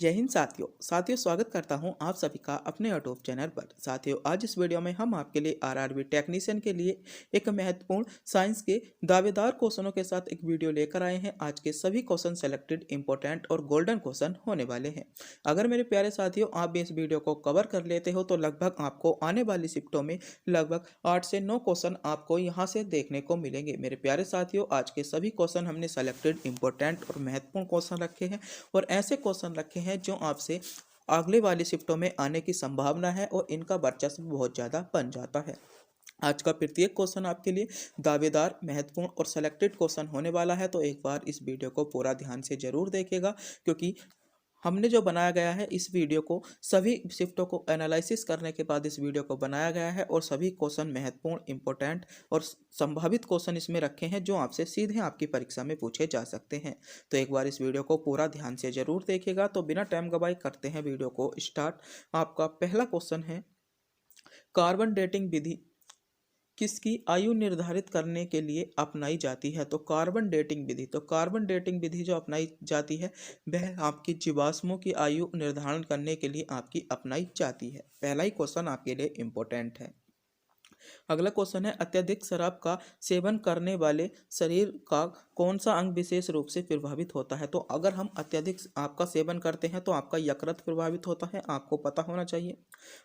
जय हिंद साथियों स्वागत करता हूं आप सभी का अपने यूट्यूब चैनल पर। साथियों, आज इस वीडियो में हम आपके लिए आरआरबी टेक्नीशियन के लिए एक महत्वपूर्ण साइंस के दावेदार क्वेश्चनों के साथ एक वीडियो लेकर आए हैं। आज के सभी क्वेश्चन सेलेक्टेड, इंपॉर्टेंट और गोल्डन क्वेश्चन होने वाले हैं। अगर मेरे प्यारे साथियों आप भी इस वीडियो को कवर कर लेते हो तो लगभग आपको आने वाली शिफ्टों में लगभग 8 से 9 क्वेश्चन आपको यहाँ से देखने को मिलेंगे। मेरे प्यारे साथियों, आज के सभी क्वेश्चन हमने सेलेक्टेड, इंपॉर्टेंट और महत्वपूर्ण क्वेश्चन रखे हैं और ऐसे क्वेश्चन रखे हैं जो आपसे अगले वाली शिफ्टों में आने की संभावना है और इनका वर्चस्व बहुत ज़्यादा बन जाता है। आज का प्रत्येक क्वेश्चन आपके लिए दावेदार, महत्वपूर्ण और सेलेक्टेड क्वेश्चन होने वाला है, तो एक बार इस वीडियो को पूरा ध्यान से जरूर देखेगा, क्योंकि हमने जो बनाया गया है इस वीडियो को सभी शिफ्टों को एनालिसिस करने के बाद इस वीडियो को बनाया गया है और सभी क्वेश्चन महत्वपूर्ण, इंपॉर्टेंट और संभावित क्वेश्चन इसमें रखे हैं जो आपसे सीधे आपकी परीक्षा में पूछे जा सकते हैं। तो एक बार इस वीडियो को पूरा ध्यान से जरूर देखिएगा। तो बिना टाइम गवाए करते हैं वीडियो को स्टार्ट। आपका पहला क्वेश्चन है, कार्बन डेटिंग विधि किसकी आयु निर्धारित करने के लिए अपनाई जाती है? तो कार्बन डेटिंग विधि, जो अपनाई जाती है वह आपकी जीवाश्मों की आयु निर्धारण करने के लिए आपकी अपनाई जाती है। पहला ही क्वेश्चन आपके लिए इंपॉर्टेंट है। अगला क्वेश्चन है, अत्यधिक शराब का सेवन करने वाले शरीर का कौन सा अंग विशेष रूप से प्रभावित होता है? तो अगर हम अत्यधिक आपका सेवन करते हैं तो आपका यकृत प्रभावित होता है, आपको पता होना चाहिए।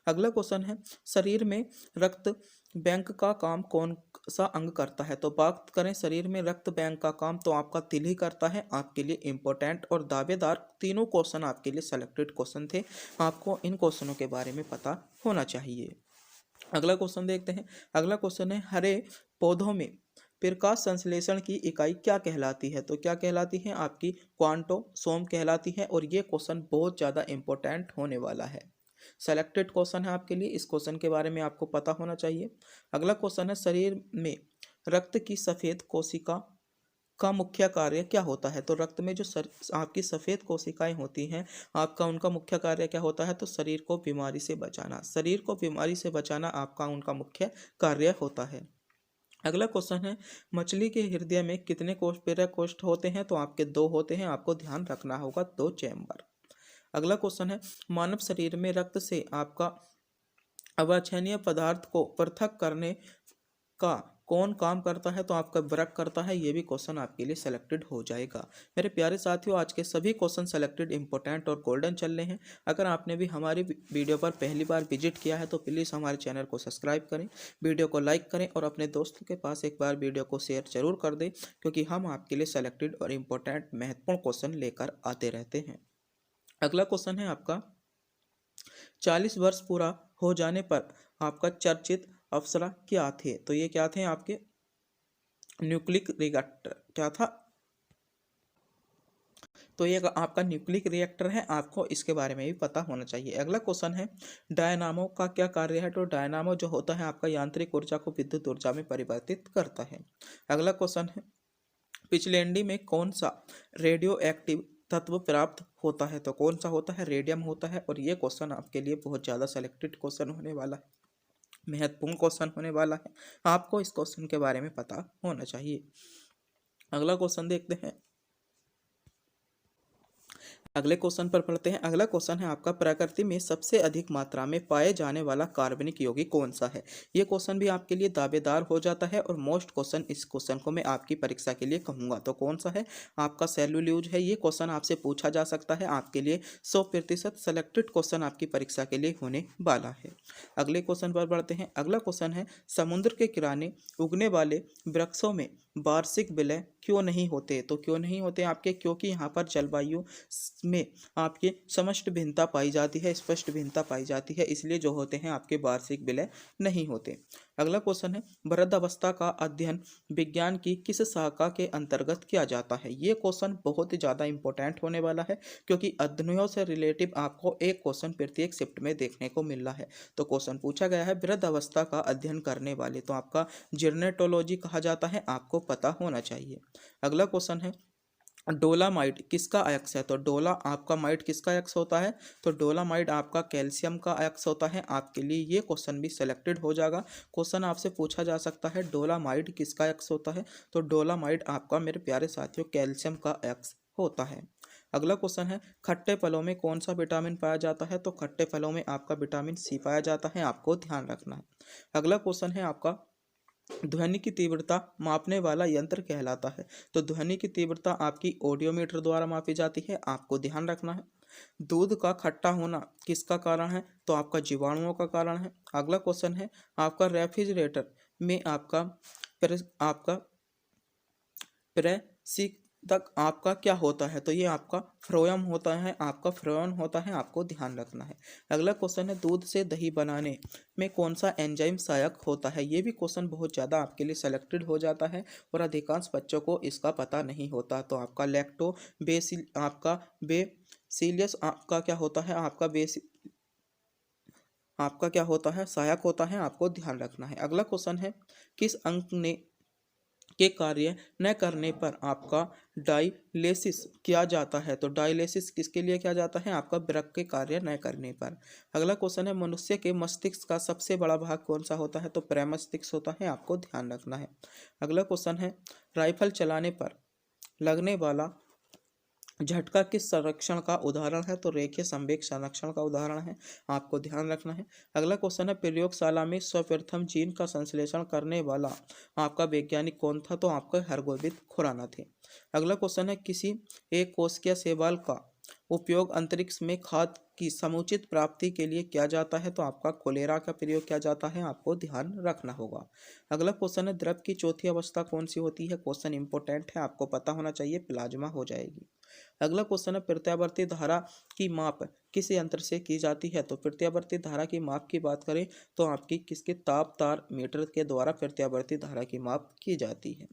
अगला क्वेश्चन है, शरीर में रक्त बैंक का काम कौन सा अंग करता है? तो बात करें शरीर में रक्त बैंक का काम, तो आपका तिल ही करता है। आपके लिए इंपॉर्टेंट और दावेदार तीनों क्वेश्चन आपके लिए सेलेक्टेड क्वेश्चन थे, आपको इन क्वेश्चनों के बारे में पता होना चाहिए। अगला क्वेश्चन देखते हैं। अगला क्वेश्चन है, हरे पौधों में प्रकाश संश्लेषण की इकाई क्या कहलाती है? तो क्या कहलाती है? आपकी क्वांटोसोम कहलाती है और ये क्वेश्चन बहुत ज़्यादा इंपॉर्टेंट होने वाला है। सेलेक्टेड क्वेश्चन है आपके लिए, इस क्वेश्चन के बारे में आपको पता होना चाहिए। अगला क्वेश्चन है, शरीर में रक्त की सफ़ेद कोशिका का मुख्य कार्य क्या होता है? तो रक्त में जो आपकी सफ़ेद कोशिकाएं होती हैं, आपका उनका मुख्य कार्य क्या होता है? तो शरीर को बीमारी से बचाना। शरीर को बीमारी से बचाना आपका उनका मुख्य कार्य होता है। अगला क्वेश्चन है, मछली के हृदय में कितने कोष्ठ, प्रेरक कोष्ठ होते हैं? तो आपके 2 होते हैं, आपको ध्यान रखना होगा, 2 चैम्बर। अगला क्वेश्चन है, मानव शरीर में रक्त से आपका अवांछनीय पदार्थ को पृथक करने का कौन काम करता है? तो आपका ब्रक करता है। ये भी क्वेश्चन आपके लिए सेलेक्टेड हो जाएगा। मेरे प्यारे साथियों, आज के सभी क्वेश्चन सेलेक्टेड, इंपॉर्टेंट और गोल्डन चल रहे हैं। अगर आपने भी हमारी वीडियो पर पहली बार विजिट किया है तो प्लीज़ हमारे चैनल को सब्सक्राइब करें, वीडियो को लाइक करें और अपने दोस्तों के पास एक बार वीडियो को शेयर जरूर कर दें, क्योंकि हम आपके लिए सेलेक्टेड और इम्पोर्टेंट, महत्वपूर्ण क्वेश्चन लेकर आते रहते हैं। अगला क्वेश्चन है आपका, 40 वर्ष पूरा हो जाने पर आपका चर्चित अप्सरा क्या थे? तो ये क्या थे? आपके न्यूक्लिक रिएक्टर। क्या था? तो ये आपका न्यूक्लिक रिएक्टर है, आपको इसके बारे में भी पता होना चाहिए। अगला क्वेश्चन है, डायनामो का क्या कार्य है? तो डायनामो जो होता है आपका यांत्रिक ऊर्जा को विद्युत ऊर्जा में परिवर्तित करता है। अगला क्वेश्चन है, पिचलेंडी में कौन सा रेडियो एक्टिव तत्व प्राप्त होता है? तो कौन सा होता है? रेडियम होता है। और ये क्वेश्चन आपके लिए बहुत ज़्यादा सेलेक्टेड क्वेश्चन होने वाला है, महत्वपूर्ण क्वेश्चन होने वाला है, आपको इस क्वेश्चन के बारे में पता होना चाहिए। अगला क्वेश्चन देखते हैं। अगले क्वेश्चन पर पढ़ते हैं। अगला क्वेश्चन है आपका, प्रकृति में सबसे अधिक मात्रा में पाए जाने वाला कार्बनिक यौगिक कौन सा है? ये क्वेश्चन भी आपके लिए दावेदार हो जाता है और मोस्ट क्वेश्चन, इस क्वेश्चन को मैं आपकी परीक्षा के लिए कहूंगा। तो कौन सा है? आपका सेल्यूलोज है। ये क्वेश्चन आपसे पूछा जा सकता है, आपके लिए 100% सेलेक्टेड क्वेश्चन आपकी परीक्षा के लिए होने वाला है। अगले क्वेश्चन पर बढ़ते हैं। अगला क्वेश्चन है, समुद्र के किनारे उगने वाले वृक्षों में वार्षिक विलय क्यों नहीं होते? तो क्यों नहीं होते आपके? क्योंकि यहाँ पर जलवायु में आपके समष्ट भिन्नता पाई जाती है, स्पष्ट भिन्नता पाई जाती है, इसलिए जो होते हैं आपके वार्षिक विलय नहीं होते। अगला क्वेश्चन है, वृद्धावस्था का अध्ययन विज्ञान की किस शाखा के अंतर्गत किया जाता है? ये क्वेश्चन बहुत ही ज़्यादा इंपॉर्टेंट होने वाला है, क्योंकि अध्ययनों से रिलेटिव आपको एक क्वेश्चन प्रत्येक शिफ्ट में देखने को मिल रहा है। तो क्वेश्चन पूछा गया है, वृद्धावस्था का अध्ययन करने वाले, तो आपका जिर्नेटोलॉजी कहा जाता है, आपको पता होना चाहिए। अगला क्वेश्चन है, डोलामाइट किसका अयस्क है? तो डोला आपका माइट किसका अयस्क होता है? तो डोलामाइट आपका कैल्शियम का अयस्क होता है। आपके लिए ये क्वेश्चन भी सिलेक्टेड हो जाएगा। क्वेश्चन आपसे पूछा जा सकता है, डोलामाइट किसका अयस्क होता है? तो डोलामाइट आपका, मेरे प्यारे साथियों, कैल्शियम का अयस्क होता है। अगला क्वेश्चन है खट्टे फलों में कौन सा विटामिन पाया जाता है? तो खट्टे फलों में आपका विटामिन सी पाया जाता है, आपको ध्यान रखना है। अगला क्वेश्चन है आपका ध्वनि की तीव्रता मापने वाला यंत्र कहलाता है? तो ध्वनि की तीव्रता आपकी ऑडियोमीटर द्वारा मापी जाती है, आपको ध्यान रखना है। दूध का खट्टा होना किसका कारण है? तो आपका जीवाणुओं का कारण है। अगला क्वेश्चन है आपका रेफ्रिजरेटर में आपका प्रेषितक आपका क्या होता है? तो ये आपका फ्लोएम होता है, आपका फ्रेऑन होता है, आपको ध्यान रखना है। अगला क्वेश्चन है दूध से दही बनाने में कौन सा एंजाइम सहायक होता है? ये भी क्वेश्चन बहुत ज़्यादा आपके लिए सेलेक्टेड हो जाता है और अधिकांश बच्चों को इसका पता नहीं होता। तो आपका बेसिलियस आपका क्या होता है? आपका क्या होता है? सहायक होता है, आपको ध्यान रखना है। अगला क्वेश्चन है किस अंक ने के कार्य न करने पर आपका डायलिसिस किया जाता है? तो डायलिसिस किसके लिए किया जाता है? आपका वृक्क के कार्य न करने पर। अगला क्वेश्चन है मनुष्य के मस्तिष्क का सबसे बड़ा भाग कौन सा होता है? तो प्रमस्तिष्क होता है, आपको ध्यान रखना है। अगला क्वेश्चन है राइफल चलाने पर लगने वाला झटका किस संरक्षण का उदाहरण है? तो रेखीय संवेग संरक्षण का उदाहरण है, आपको ध्यान रखना है। अगला क्वेश्चन है प्रयोगशाला में सर्वप्रथम जीन का संश्लेषण करने वाला आपका वैज्ञानिक कौन था? तो आपका हरगोविंद खुराना थे। अगला क्वेश्चन है किसी एक कोशिकीय शैवाल का उपयोग अंतरिक्ष में खाद्य की समुचित प्राप्ति के लिए किया जाता है? तो आपका कोलेरा का प्रयोग किया जाता है, आपको ध्यान रखना होगा। अगला क्वेश्चन है द्रव की चौथी अवस्था कौन सी होती है? क्वेश्चन इंपॉर्टेंट है, आपको पता होना चाहिए, प्लाज्मा हो जाएगी। अगला क्वेश्चन है प्रत्यावर्ती धारा की माप किस यंत्र से की जाती है? तो प्रत्यावर्ती धारा की माप की बात करें तो आपकी किसके ताप तार मीटर के द्वारा प्रत्यावर्ती धारा की माप की जाती है।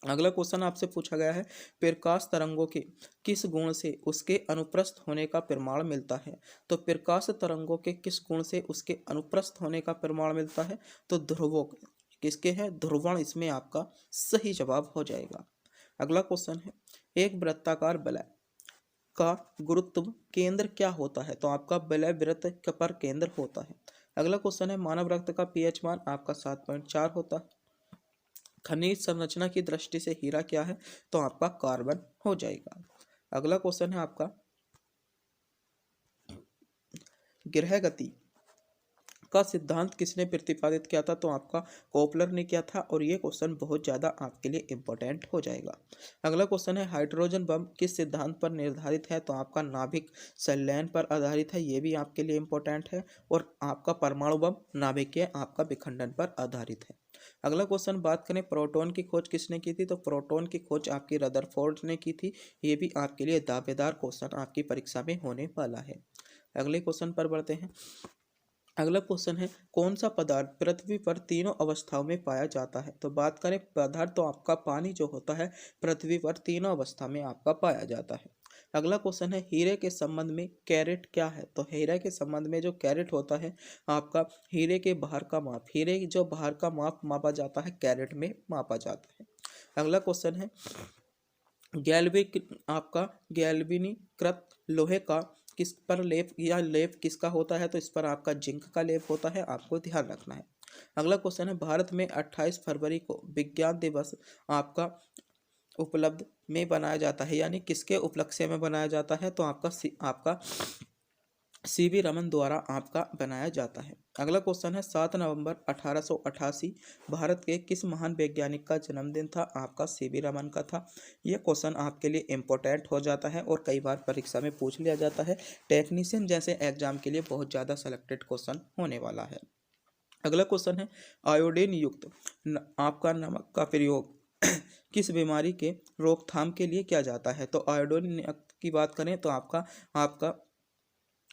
अगला क्वेश्चन आपसे पूछा गया है प्रकाश तरंगों के किस गुण से उसके अनुप्रस्थ होने का प्रमाण मिलता है? तो प्रकाश तरंगों के किस गुण से उसके अनुप्रस्थ होने का प्रमाण मिलता है? तो ध्रुवों किसके हैं? ध्रुवण इसमें आपका सही जवाब हो जाएगा। अगला क्वेश्चन है एक वृत्ताकार वलय का गुरुत्व केंद्र क्या होता है? तो आपका वलय वृत्त पर केंद्र होता है। अगला क्वेश्चन है मानव रक्त का पीएच मान आपका 7.4 होता है। खनिज संरचना की दृष्टि से हीरा क्या है? तो आपका कार्बन हो जाएगा। अगला क्वेश्चन है आपका ग्रह गति का सिद्धांत किसने प्रतिपादित किया था? तो आपका कोपलर ने किया था और ये क्वेश्चन बहुत ज़्यादा आपके लिए इम्पोर्टेंट हो जाएगा। अगला क्वेश्चन है हाइड्रोजन बम किस सिद्धांत पर निर्धारित है? तो आपका नाभिक संलयन पर आधारित है, ये भी आपके लिए इम्पोर्टेंट है। और आपका परमाणु बम नाभिकीय आपका विखंडन पर आधारित है। अगला क्वेश्चन बात करें प्रोटॉन की खोज किसने की थी? तो प्रोटॉन की खोज आपकी रदरफोर्ड ने की थी, ये भी आपके लिए दावेदार क्वेश्चन आपकी परीक्षा में होने वाला है। अगले क्वेश्चन पर बढ़ते हैं। अगला क्वेश्चन है कौन सा पदार्थ पृथ्वी पर तीनों अवस्थाओं में पाया जाता है? तो बात करें पदार्थ तो आपका पानी जो होता है पृथ्वी पर तीनों अवस्था में आपका पाया जाता है। अगला क्वेश्चन है हीरे के संबंध में कैरेट क्या है? तो हीरे के संबंध में जो कैरेट होता है आपका हीरे के भार का माप, हीरे की जो भार का माप मापा जाता है कैरेट में मापा जाता है। अगला क्वेश्चन है गैल्वेनीकृत लोहे का किस पर लेप या लेप किसका होता है? तो इस पर आपका जिंक का लेप होता है, आपको ध्यान रखना है। अगला क्वेश्चन है भारत में 28 फरवरी को विज्ञान दिवस आपका उपलब्ध में बनाया जाता है, यानी किसके उपलक्ष्य में बनाया जाता है? तो आपका सीवी रमन द्वारा आपका बनाया जाता है। अगला क्वेश्चन है 7 नवंबर 1888 भारत के किस महान वैज्ञानिक का जन्मदिन था? आपका सीवी रमन का था। यह क्वेश्चन आपके लिए इम्पोर्टेंट हो जाता है और कई बार परीक्षा में पूछ लिया जाता है। टेक्नीशियन जैसे एग्जाम के लिए बहुत ज़्यादा सेलेक्टेड क्वेश्चन होने वाला है। अगला क्वेश्चन है आयोडीन युक्त आपका नमक का प्रयोग किस बीमारी के रोकथाम के लिए किया जाता है? तो आयोडीन की बात करें तो आपका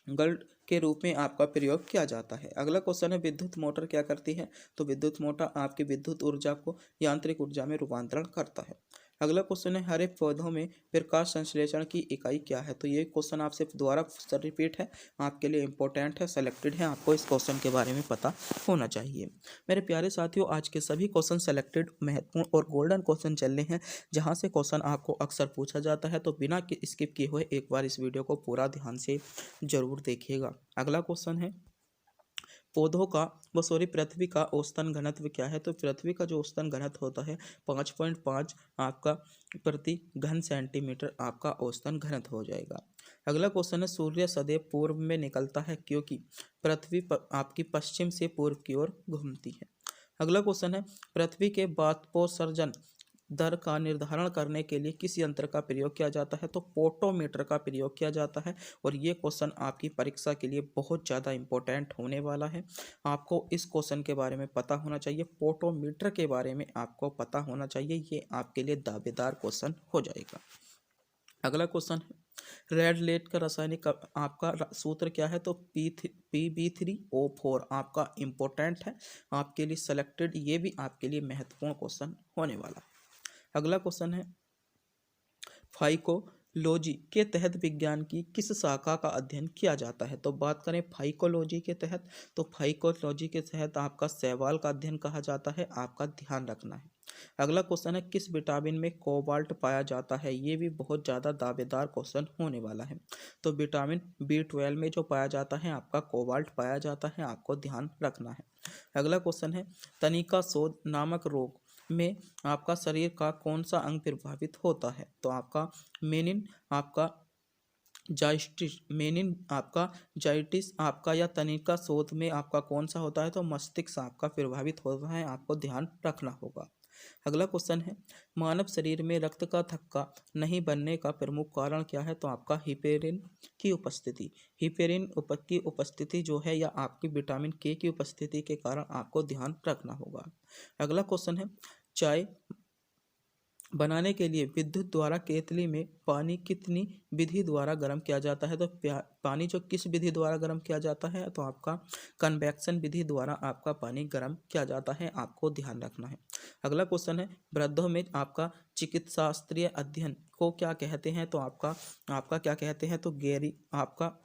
गल्ड के रूप में आपका प्रयोग किया जाता है। अगला क्वेश्चन है विद्युत मोटर क्या करती है? तो विद्युत मोटर आपकी विद्युत ऊर्जा को यांत्रिक ऊर्जा में रूपांतरण करता है। अगला क्वेश्चन है हरे पौधों में प्रकाश संश्लेषण की इकाई क्या है? तो ये क्वेश्चन आपसे दोबारा रिपीट है, आपके लिए इंपॉर्टेंट है, सेलेक्टेड है, आपको इस क्वेश्चन के बारे में पता होना चाहिए। मेरे प्यारे साथियों आज के सभी क्वेश्चन सेलेक्टेड महत्वपूर्ण और गोल्डन क्वेश्चन चल रहे हैं, जहाँ से क्वेश्चन आपको अक्सर पूछा जाता है, तो बिना स्किप किए हुए एक बार इस वीडियो को पूरा ध्यान से जरूर देखिएगा। अगला क्वेश्चन है पौधों का पृथ्वी का औसतन घनत्व क्या है? तो पृथ्वी का जो औसतन घनत्व होता है 5.5 आपका प्रति घन सेंटीमीटर आपका औसतन घनत्व हो जाएगा। अगला क्वेश्चन है, सूर्य सदैव पूर्व में निकलता है क्योंकि पृथ्वी आपकी पश्चिम से पूर्व की ओर घूमती है। अगला क्वेश्चन है, पृथ्वी के बाष्पोत्सर्जन दर का निर्धारण करने के लिए किस यंत्र का प्रयोग किया जाता है? तो पोटोमीटर का प्रयोग किया जाता है। और ये क्वेश्चन आपकी परीक्षा के लिए बहुत ज़्यादा इंपॉर्टेंट होने वाला है। आपको इस क्वेश्चन के बारे में पता होना चाहिए, पोटोमीटर के बारे में आपको पता होना चाहिए। ये आपके लिए दावेदार क्वेश्चन हो जाएगा। अगला क्वेश्चन है, रेड लेड का रासायनिक आपका सूत्र क्या है? तो PbO4 आपका इम्पोर्टेंट है, आपके लिए सेलेक्टेड, ये भी आपके लिए महत्वपूर्ण क्वेश्चन होने वाला है। अगला क्वेश्चन है, फाइकोलॉजी के तहत विज्ञान की किस शाखा का अध्ययन किया जाता है? तो बात करें फाइकोलॉजी के तहत, तो फाइकोलॉजी के तहत आपका शैवाल का अध्ययन कहा जाता है, आपका ध्यान रखना है। अगला क्वेश्चन है, किस विटामिन में कोबाल्ट पाया जाता है? ये भी बहुत ज़्यादा दावेदार क्वेश्चन होने वाला है। तो विटामिन B12 में जो पाया जाता है आपका कोबाल्ट पाया जाता है, आपको ध्यान रखना है। अगला क्वेश्चन है, तनिका शोध नामक रोग में आपका शरीर का कौन सा अंग प्रभावित होता है? तो आपका मेनिन आपका जाइटिस आपका या तनिका शोध में आपका कौन सा होता है? तो मस्तिष्क आपका प्रभावित होता है, आपको ध्यान रखना होगा। अगला क्वेश्चन है, मानव शरीर में रक्त का थक्का नहीं बनने का प्रमुख कारण क्या है? तो आपका हिपेरिन की उपस्थिति। हिपेरिन की उपस्थिति जो है, या आपकी विटामिन के की उपस्थिति के कारण आपको ध्यान रखना होगा। अगला क्वेश्चन है, चाय बनाने के लिए विद्युत द्वारा केतली में पानी कितनी विधि द्वारा गर्म किया जाता है? तो पानी जो किस विधि द्वारा गर्म किया जाता है? तो आपका कन्वेक्शन विधि द्वारा आपका पानी गर्म किया जाता है, आपको ध्यान रखना है। अगला क्वेश्चन है, वृद्धों में आपका चिकित्साशास्त्रीय अध्ययन को क्या कहते हैं? तो आपका क्या कहते हैं? तो गैरी आपका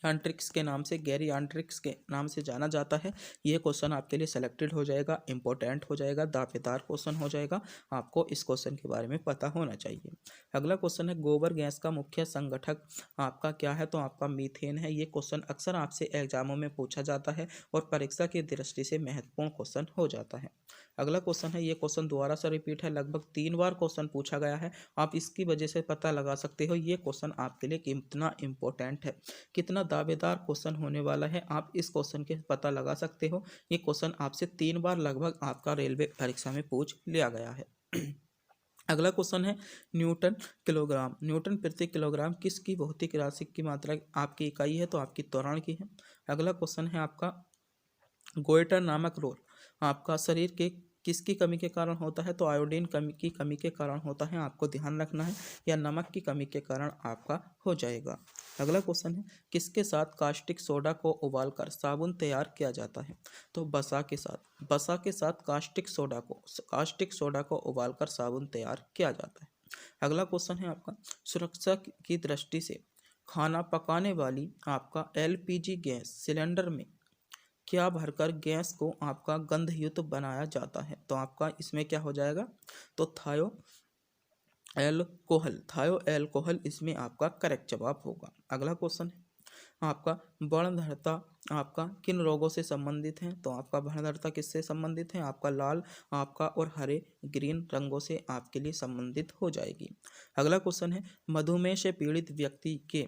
यांट्रिक्स के नाम से, गैरी यांट्रिक्स के नाम से जाना जाता है। ये क्वेश्चन आपके लिए सेलेक्टेड हो जाएगा, इंपॉर्टेंट हो जाएगा, दावेदार क्वेश्चन हो जाएगा, आपको इस क्वेश्चन के बारे में पता होना चाहिए। अगला क्वेश्चन है, गोबर गैस का मुख्य संगठक आपका क्या है? तो आपका मीथेन है। ये क्वेश्चन अक्सर आपसे एग्जामों में पूछा जाता है और परीक्षा की दृष्टि से महत्वपूर्ण क्वेश्चन हो जाता है। अगला क्वेश्चन है, ये क्वेश्चन दोबारा से रिपीट है, लगभग 3 बार क्वेश्चन पूछा गया है, आप इसकी वजह से पता लगा सकते हो ये क्वेश्चन आपके लिए कितना इंपॉर्टेंट है, कितना दावेदार क्वेश्चन होने वाला है, आप इस क्वेश्चन के पता लगा सकते हो। ये क्वेश्चन आपसे 3 बार लगभग आपका रेलवे परीक्षा में पूछ लिया गया है। अगला क्वेश्चन है, न्यूटन प्रति किलोग्राम किसकी भौतिक राशि की मात्रा आपकी इकाई है? तो आपकी त्वरण की है। अगला क्वेश्चन है आपका, गोइटर नामक रोग आपका शरीर के किसकी कमी के कारण होता है? तो आयोडीन की कमी के कारण होता है, आपको ध्यान रखना है, या नमक की कमी के कारण आपका हो जाएगा। अगला क्वेश्चन है, किसके साथ कास्टिक सोडा को उबालकर साबुन तैयार किया जाता है? तो बसा के साथ कास्टिक सोडा को उबालकर साबुन तैयार किया जाता है। अगला क्वेश्चन है आपका, सुरक्षा की दृष्टि से खाना पकाने वाली आपका LPG गैस सिलेंडर में क्या भरकर गैस को आपका गंधयुक्त बनाया जाता है? तो आपका इसमें क्या हो जाएगा? तो थायो एल्कोहल इसमें आपका करेक्ट जवाब होगा। अगला क्वेश्चन है आपका, वर्णधरता आपका किन रोगों से संबंधित है? तो आपका वर्णधरता किससे संबंधित है? आपका लाल आपका और हरे ग्रीन रंगों से आपके लिए संबंधित हो जाएगी। अगला क्वेश्चन है, मधुमेह से पीड़ित व्यक्ति के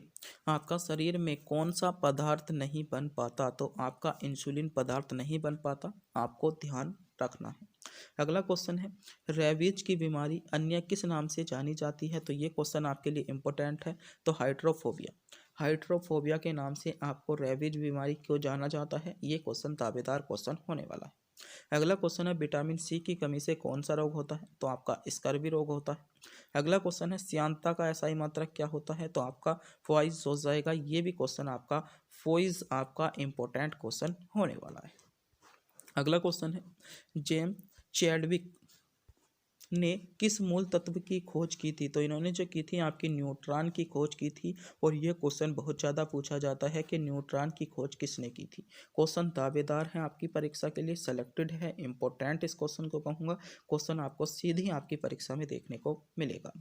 आपका शरीर में कौन सा पदार्थ नहीं बन पाता? तो आपका इंसुलिन पदार्थ नहीं बन पाता, आपको ध्यान रखना है। अगला क्वेश्चन है, रेबीज की बीमारी अन्य किस नाम से जानी जाती है? तो ये क्वेश्चन आपके लिए इंपॉर्टेंट है। तो हाइड्रोफोबिया के नाम से आपको रेबीज बीमारी क्यों जाना जाता है? ये क्वेश्चन दावेदार क्वेश्चन होने वाला है। अगला क्वेश्चन है, विटामिन C की कमी से कौन सा रोग होता है? तो आपका स्कर्वी रोग होता है। अगला क्वेश्चन है, श्यानता का एसआई मात्रक क्या होता है? तो आपका फॉइज हो जाएगा। ये भी क्वेश्चन आपका फॉइज आपका इंपॉर्टेंट क्वेश्चन होने वाला है। अगला क्वेश्चन है, जेम्स चैडविक ने किस मूल तत्व की खोज की थी? तो इन्होंने जो की थी आपकी न्यूट्रॉन की खोज की थी। और ये क्वेश्चन बहुत ज़्यादा पूछा जाता है कि न्यूट्रॉन की खोज किसने की थी। क्वेश्चन दावेदार है आपकी परीक्षा के लिए, सेलेक्टेड है, इंपॉर्टेंट इस क्वेश्चन को कहूँगा। क्वेश्चन आपको सीधी आपकी परीक्षा में देखने को मिलेगा।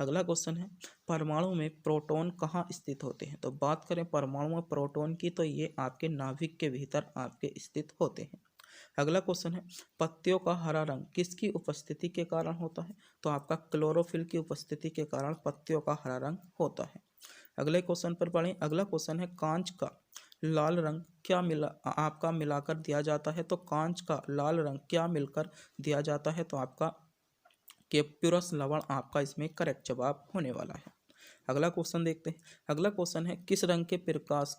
अगला क्वेश्चन है, परमाणु में प्रोटॉन कहाँ स्थित होते हैं? तो बात करें परमाणु में प्रोटॉन की, तो ये आपके नाभिक के भीतर आपके स्थित होते हैं। अगला क्वेश्चन है, पत्तियों का हरा रंग किसकी उपस्थिति के कारण होता है? तो आपका क्लोरोफिल की उपस्थिति के कारण पत्तियों का हरा रंग होता है। अगले क्वेश्चन पर पढ़ें। अगला क्वेश्चन है, कांच का लाल रंग क्या आपका मिलाकर दिया जाता है? तो कांच का लाल रंग क्या मिलकर दिया जाता है? तो आपका केप्यूरस लवण आपका इसमें करेक्ट जवाब होने वाला है। अगला क्वेश्चन देखते हैं। अगला क्वेश्चन है, किस रंग के प्रकाश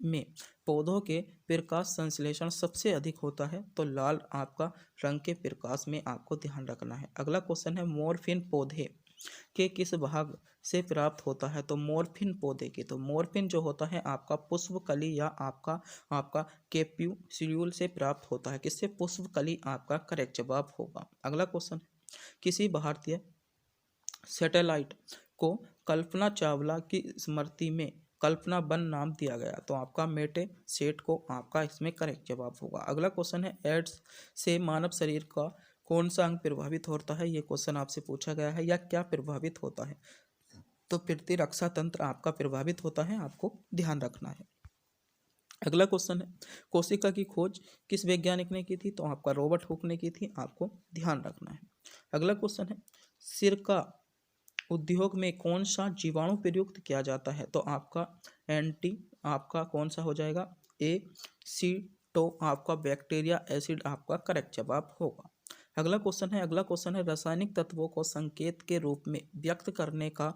में पौधों के प्रकाश संश्लेषण सबसे अधिक होता है? तो लाल आपका रंग के प्रकाश में आपको ध्यान रखना है। अगला क्वेश्चन है, मोरफिन पौधे के किस भाग से प्राप्त होता है? तो मोरफिन पौधे के, तो मोरफिन जो होता है आपका पुष्पकली या आपका आपका केप्यूस्यूल से प्राप्त होता है। किससे? पुष्पकली आपका करेक्ट जवाब होगा। अगला क्वेश्चन, किसी भारतीय सैटेलाइट को कल्पना चावला की स्मृति में कल्पना वन नाम दिया गया? तो आपका मेटे सेट को आपका इसमें करेक्ट जवाब होगा। अगला क्वेश्चन है, एड्स से मानव शरीर का कौन सा अंग प्रभावित होता है? ये क्वेश्चन आपसे पूछा गया है, या क्या प्रभावित होता है? तो प्रतिरक्षा तंत्र आपका प्रभावित होता है, आपको ध्यान रखना है। अगला क्वेश्चन है, कोशिका की खोज किस वैज्ञानिक ने की थी? तो आपका रॉबर्ट हुक ने की थी, आपको ध्यान रखना है। अगला क्वेश्चन है, सिरका उद्योग में कौन सा जीवाणु प्रयुक्त किया जाता है? तो आपका एंटी आपका कौन सा हो जाएगा? एसीटो आपका बैक्टीरिया एसिड आपका करेक्ट जवाब होगा। अगला क्वेश्चन है, रासायनिक तत्वों को संकेत के रूप में व्यक्त करने का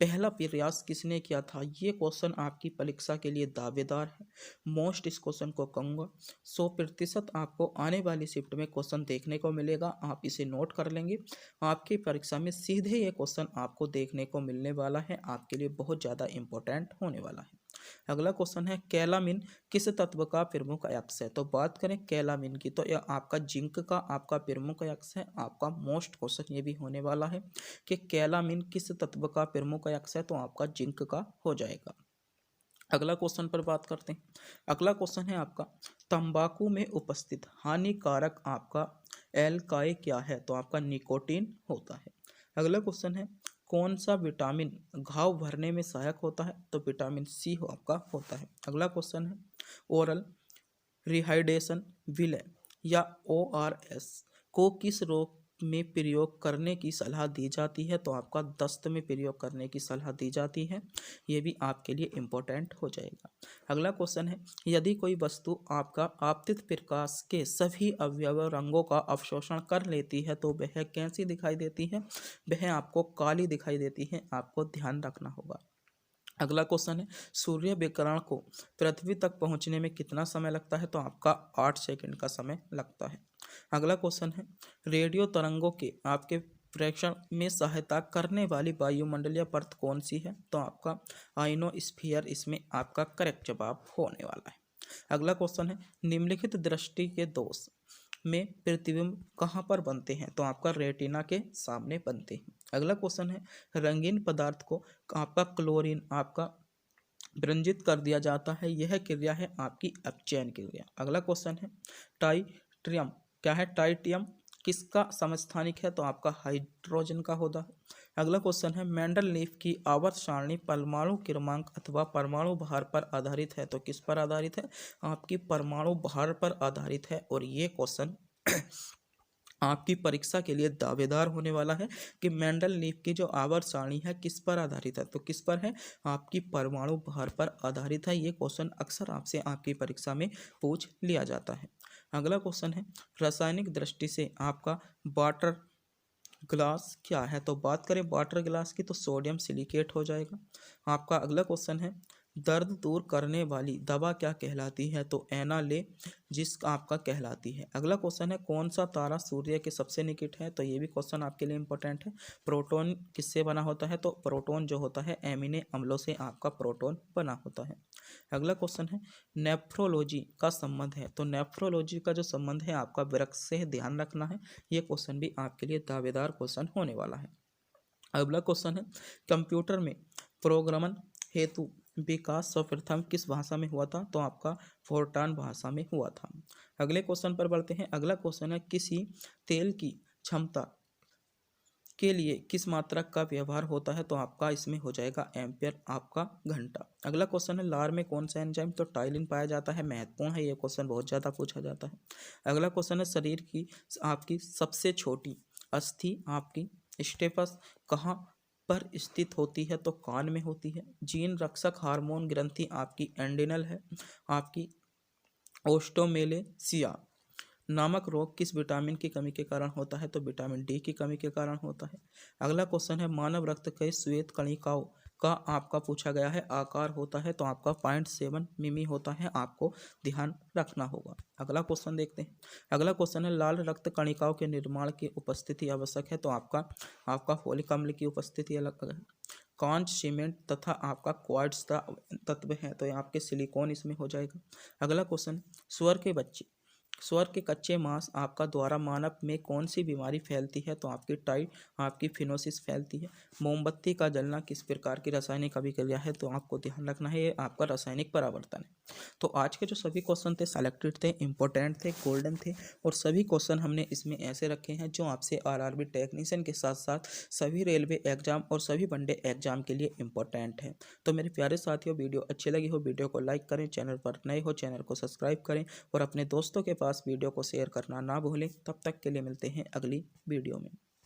पहला प्रयास किसने किया था? ये क्वेश्चन आपकी परीक्षा के लिए दावेदार है, मोस्ट इस क्वेश्चन को कहूँगा। 100% आपको आने वाली शिफ्ट में क्वेश्चन देखने को मिलेगा, आप इसे नोट कर लेंगे। आपकी परीक्षा में सीधे ये क्वेश्चन आपको देखने को मिलने वाला है, आपके लिए बहुत ज़्यादा इंपॉर्टेंट होने वाला है। अगला क्वेश्चन है, कैलामिन किस तत्व का प्रमुख अयस्क है? तो बात करें कैलामिन की, तो यह आपका जिंक का आपका प्रमुख अयस्क है। आपका मोस्ट क्वेश्चन ये भी होने वाला है कि कैलामिन किस तत्व का प्रमुख अयस्क है? तो आपका जिंक का हो जाएगा। अगला क्वेश्चन पर बात करते हैं। अगला क्वेश्चन है आपका, तंबाकू में उपस्थित हानिकारक आपका एल्काई क्या है? तो आपका निकोटीन होता है। अगला क्वेश्चन है, कौन सा विटामिन घाव भरने में सहायक होता है? तो विटामिन सी आपका होता है। अगला क्वेश्चन है, ओरल रिहाइड्रेशन विलय या ORS को किस रोग में प्रयोग करने की सलाह दी जाती है? तो आपका दस्त में प्रयोग करने की सलाह दी जाती है, ये भी आपके लिए इम्पोर्टेंट हो जाएगा। अगला क्वेश्चन है, यदि कोई वस्तु आपका आपतित प्रकाश के सभी अवयव रंगों का अवशोषण कर लेती है तो वह कैसी दिखाई देती है? वह आपको काली दिखाई देती है, आपको ध्यान रखना होगा। अगला क्वेश्चन है, सूर्य विकिरण को पृथ्वी तक पहुंचने में कितना समय लगता है? तो आपका 8 सेकंड का समय लगता है। अगला क्वेश्चन है, रेडियो तरंगों के आपके प्रेषण में सहायता करने वाली वायुमंडलीय परत कौन सी है? तो आपका आइनोस्फीयर इसमें आपका करेक्ट जवाब होने वाला है। अगला क्वेश्चन है, निम्नलिखित दृष्टि के दोष में प्रतिबिंब कहाँ पर बनते हैं? तो आपका रेटिना के सामने बनते हैं। अगला क्वेश्चन है, रंगीन पदार्थ को आपका क्लोरीन आपका विरंजित कर दिया जाता है, यह क्रिया है आपकी अपचयन क्रिया। अगला क्वेश्चन है, टाइट्रियम क्या है? टाइटियम किसका समस्थानिक है? तो आपका हाइड्रोजन का होता है। अगला क्वेश्चन है, मेंडलीफ की आवर्त सारणी परमाणु क्रमांक अथवा परमाणु भार पर आधारित है, तो किस पर आधारित है? आपकी परमाणु भार पर आधारित है। और ये क्वेश्चन आपकी परीक्षा के लिए दावेदार होने वाला है कि मेंडलीफ की जो आवर्त सारणी है किस पर आधारित है? तो किस पर है? आपकी परमाणु भार पर आधारित है। ये क्वेश्चन अक्सर आपसे आपकी परीक्षा में पूछ लिया जाता है। अगला क्वेश्चन है, रासायनिक दृष्टि से आपका वाटर ग्लास क्या है? तो बात करें वाटर ग्लास की, तो सोडियम सिलिकेट हो जाएगा आपका। अगला क्वेश्चन है, दर्द दूर करने वाली दवा क्या कहलाती है? तो एनाल्जेसिक आपका कहलाती है। अगला क्वेश्चन है, कौन सा तारा सूर्य के सबसे निकट है? तो ये भी क्वेश्चन आपके लिए इंपॉर्टेंट है। प्रोटॉन किससे बना होता है? तो प्रोटॉन जो होता है एमिनो अम्लों से आपका प्रोटॉन बना होता है। अगला क्वेश्चन है, नेफ्रोलॉजी का संबंध है। तो नेफ्रोलॉजी का जो संबंध है आपका वृक्क से, ध्यान रखना है। ये क्वेश्चन भी आपके लिए दावेदार क्वेश्चन होने वाला है। अगला क्वेश्चन है, कंप्यूटर में प्रोग्रामन हेतु विकास सर्वप्रथम किस भाषा में हुआ था? तो आपका फोर्ट्रान भाषा में हुआ था। अगले क्वेश्चन पर बढ़ते हैं। अगला क्वेश्चन है, किसी तेल की क्षमता के लिए किस मात्रक का व्यवहार होता है? तो आपका इसमें हो जाएगा एम्पियर आपका घंटा। अगला क्वेश्चन है, लार में कौन सा एंजाइम? तो टाइलिन पाया जाता है। महत्वपूर्ण है, ये क्वेश्चन बहुत ज़्यादा पूछा जाता है। अगला क्वेश्चन है, शरीर की आपकी सबसे छोटी अस्थि आपकी स्टेपस कहाँ पर स्थित होती है? तो कान में होती है। जीन रक्षक हार्मोन ग्रंथि आपकी एंडिनल है। आपकी ओस्टोमेलेसिया नामक रोग किस विटामिन की कमी के कारण होता है? तो विटामिन डी की कमी के कारण होता है। अगला क्वेश्चन है, मानव रक्त के श्वेत कणिकाओं का आपका पूछा गया है आकार होता है। तो आपका 0.7 मिमी होता है, आपको ध्यान रखना होगा। अगला क्वेश्चन देखते हैं। अगला क्वेश्चन है, लाल रक्त कणिकाओं के निर्माण की उपस्थिति आवश्यक है। तो आपका फोलिक अम्ल की उपस्थिति अलग है। कांच, सीमेंट तथा आपका क्वार्ट्ज तत्व है, तो आपके सिलिकॉन इसमें हो जाएगा। अगला क्वेश्चन, सुअर के कच्चे मांस आपका द्वारा मानव में कौन सी बीमारी फैलती है? तो आपकी फिनोसिस फैलती है। मोमबत्ती का जलना किस प्रकार की रासायनिक अभिक्रिया है? तो आपको ध्यान रखना है, ये आपका रासायनिक परावर्तन है। तो आज के जो सभी क्वेश्चन थे सेलेक्टेड थे, इंपॉर्टेंट थे, गोल्डन थे, और सभी क्वेश्चन हमने इसमें ऐसे रखे हैं जो आपसे आरआरबी टेक्नीशियन के साथ साथ सभी रेलवे एग्जाम और सभी वनडे एग्जाम के लिए इंपॉर्टेंट है। तो मेरे प्यारे साथियों, वीडियो अच्छी लगी हो वीडियो को लाइक करें, चैनल पर नए हो चैनल को सब्सक्राइब करें और अपने दोस्तों के पास वीडियो को शेयर करना ना भूलें। तब तक के लिए मिलते हैं अगली वीडियो में।